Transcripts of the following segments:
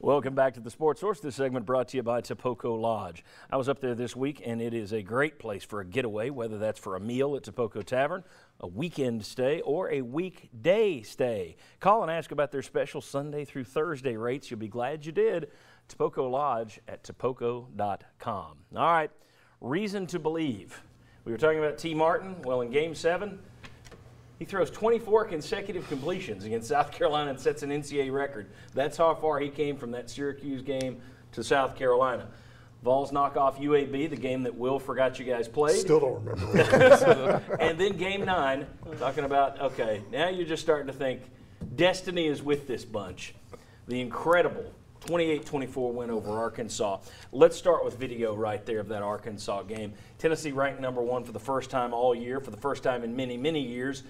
Welcome back to the Sports Source. This segment brought to you by Tapoco Lodge. I was up there this week, and it is a great place for a getaway, whether that's for a meal at Tapoco Tavern, a weekend stay, or a weekday stay. Call and ask about their special Sunday through Thursday rates. You'll be glad you did. Tapoco Lodge at tapoco.com. All right, reason to believe. We were talking about T. Martin. Well, in Game 7, he throws 24 consecutive completions against South Carolina and sets an NCAA record. That's how far he came from that Syracuse game to South Carolina. Vols knock off UAB, the game that Will forgot you guys played. Still don't remember. And then Game 9, talking about, okay, now you're just starting to think destiny is with this bunch. The incredible 28-24 win over Arkansas. Let's start with video right there of that Arkansas game. Tennessee ranked #1 for the first time all year, for the first time in many, many years.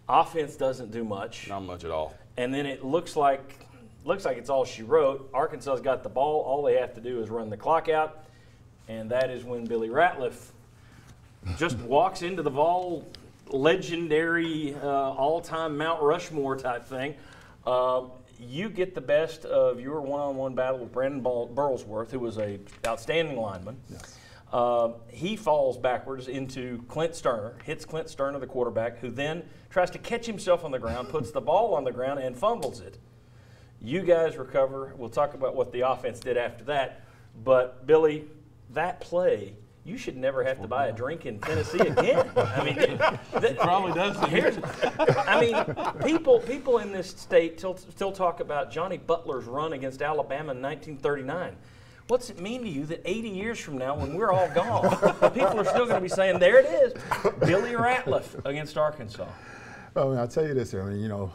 Offense doesn't do much. Not much at all. And then it looks like it's all she wrote. Arkansas's got the ball. All they have to do is run the clock out. And that is when Billy Ratliff just walks into the Vol legendary all-time Mount Rushmore type thing. You get the best of your one-on-one battle with Brandon Burlsworth, who was an outstanding lineman. Yes. He falls backwards into Clint Sterner, hits Clint Sterner, the quarterback, who then tries to catch himself on the ground, puts the ball on the ground, and fumbles it. You guys recover. We'll talk about what the offense did after that. But, Billy, that play, you should never have to buy a drink in Tennessee again. I mean, It probably does. I mean, people in this state still talk about Johnny Butler's run against Alabama in 1939. What's it mean to you that 80 years from now, when we're all gone, people are still going to be saying, there it is, Billy Ratliff against Arkansas? Well, I mean, I'll tell you this here. I mean, you know,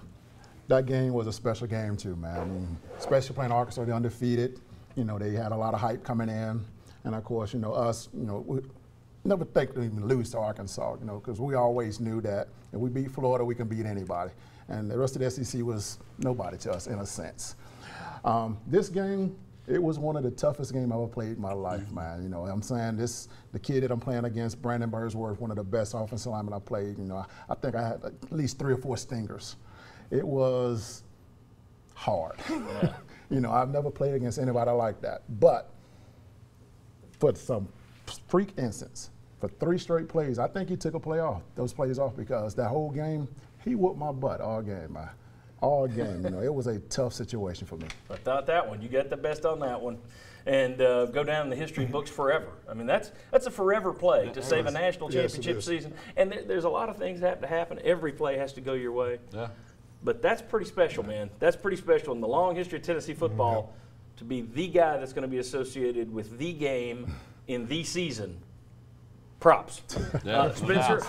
that game was a special game too, man. I mean, especially playing Arkansas, they're undefeated. You know, they had a lot of hype coming in. And, of course, you know, us, you know, we never think to even lose to Arkansas, you know, because we always knew that if we beat Florida, we can beat anybody. And the rest of the SEC was nobody to us in a sense. This game, it was one of the toughest games I've ever played in my life, man. You know, I'm saying the kid that I'm playing against, Brandon Burlsworth, one of the best offensive linemen I played. You know, I think I had at least 3 or 4 stingers. It was hard. Yeah. You know, I've never played against anybody like that. But for some freak instance, for 3 straight plays, I think he took those plays off, because that whole game, he whooped my butt all game, man. All game, you know, it was a tough situation for me. I thought that one. You got the best on that one. And go down in the history books forever. I mean, that's a forever play to save a national championship season. And there's a lot of things that have to happen. Every play has to go your way. Yeah. But that's pretty special, man. That's pretty special in the long history of Tennessee football, to be the guy that's going to be associated with the game in the season. Props. Yeah, Spencer,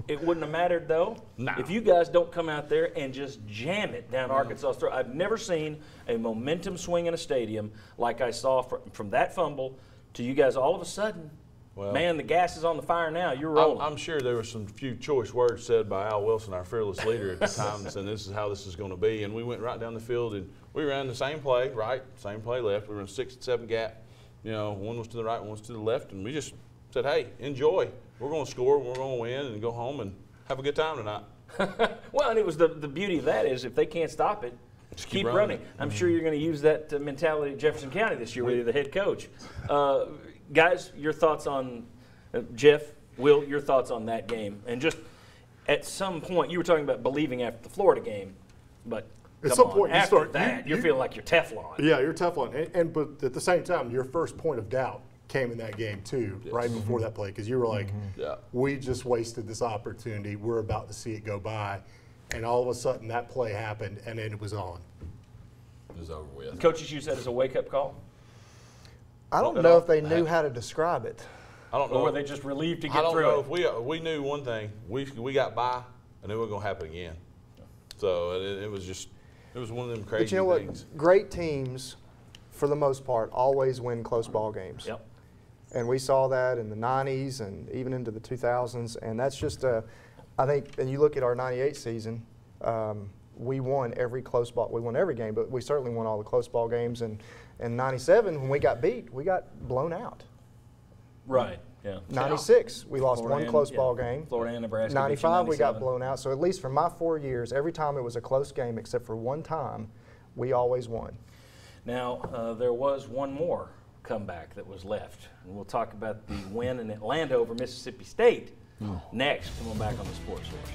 it wouldn't have mattered, though, if you guys don't come out there and just jam it down Arkansas's throat. I've never seen a momentum swing in a stadium like I saw from that fumble to you guys all of a sudden. Well, man, the gas is on the fire now. You're rolling. I'm sure there were some few choice words said by Al Wilson, our fearless leader at the time, saying this is how this is going to be. And we went right down the field, and we ran the same play, right, same play left. We ran a 6 and 7 gap. You know, one was to the right, one was to the left, and we just said, hey, enjoy. We're going to score, we're going to win, and go home and have a good time tonight. Well, and it was the beauty of that is if they can't stop it, just keep running. I'm sure you're going to use that mentality at Jefferson County this year, where you're the head coach. Guys, your thoughts on Jeff, Will, your thoughts on that game. And just at some point, you were talking about believing after the Florida game, but at some point after you're feeling like you're Teflon. Yeah, you're Teflon. But at the same time, your first point of doubt came in that game too, right before that play, because you were like, we just wasted this opportunity. We're about to see it go by. And all of a sudden, that play happened, and then it was on. It was over with. Coaches use that as a wake-up call? I don't know if they knew how to describe it. I don't know. Or were they just relieved to get through I don't know if we knew one thing. We got by, and it wasn't going to happen again. So it was one of them crazy things. But you know what? Great teams, for the most part, always win close ball games. Yep. And we saw that in the 90s and even into the 2000s. And that's just, I think, and you look at our 98 season, we won every close ball. We won every game, but we certainly won all the close ball games. And in 97, when we got beat, we got blown out. Right, yeah. 96, we lost Florida one close ball game. Florida and Nebraska. 95, we got blown out. So at least for my 4 years, every time it was a close game except for one time, we always won. Now, there was one more comeback that was left, and we'll talk about the win in Atlanta over Mississippi State next. Come on back on the Sports Source.